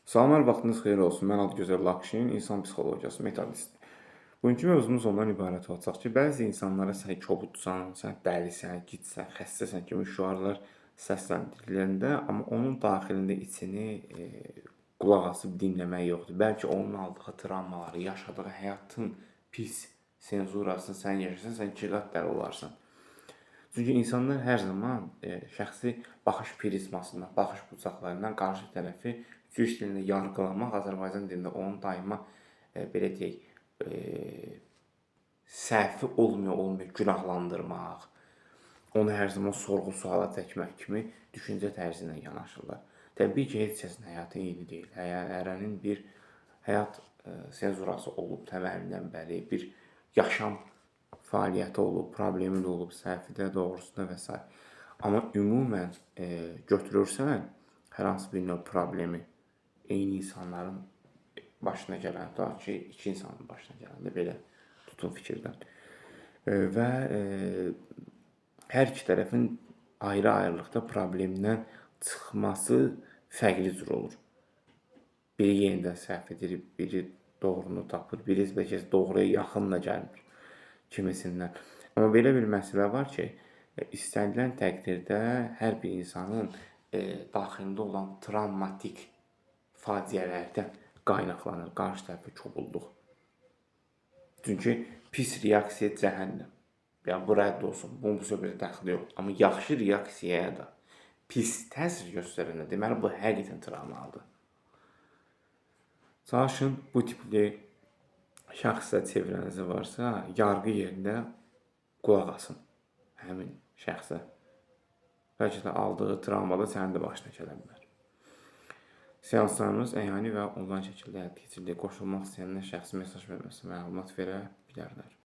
Salamlar, vaxtınız xeyir olsun. Mən Adgözəl Lakşin, insan psixologiyası metodist. Bugünkü mövzumuz ondan ibarət olacaq ki, bəzi insanlara sən kobudsan, sən dəlisən, gitsən, xəstəsən kimi şüarlar səsləndiriləndə, amma onun daxilində içini qulaq asıb dinləmək yoxdur. Bəlkə onun aldığı travmaları, yaşadığı həyatın pis senzurasını sən yaşasan, sən iki qat dəli olarsan. Çünki insanlar hər zaman şəxsi baxış prizmasından, baxış bucaqlarından qarşı tərəfi türk dilində yargılamaq, Azərbaycan dilində onu daima belə deyək, səhvi olmaya günahlandırmaq, onu hər zaman sorğu-suala çəkmək kimi düşüncə tərzi ilə yanaşırlar. Təbii ki, heç kəsin həyatı eyni deyil. Hərənin bir həyat senzurası olub təvəllüdən bəri, bir yaşam fəaliyyəti olub, problemi də olub, səhvi də, doğrusu da və s. Amma ümumən götürürsən hər hansı bir növ problemi, eyni insanların başına gələn, daha ki, iki insanın başına gələn də belə tutun fikirdən. Və hər iki tərəfin ayrı-ayrılıqda problemdən çıxması fərqli cür olur. Biri yenidən səhv edir, biri doğrunu tapır, biri bəlkə doğruya yaxın da gəlmir kimisindən. Amma belə bir məsələ var ki, istənilən təqdirdə hər bir insanın daxilində olan travmatik faciələrdən qaynaqlanır qarşı tərəfə kobudluq. Çünki pis reaksiya cəhənnəm. Yəni, bu rədd olsun, bunun bu söhbətə dəxli yox. Amma yaxşı reaksiyaya da pis təsir göstərəndə, deməli, bu həqiqətən travmalıdır. Çalışın bu tipli şəxslə çevrənizə varsa, yargı yerində qulaq asın həmin şəxsə. Bəlkə də aldığı travmada sənin də başına gələ bilər. Seanslarımız əyani və onlayn şəkildə həyata keçirilir. Qoşulmaq istəyənlər şəxsi mesaj verməsi məlumat verə bilərlər.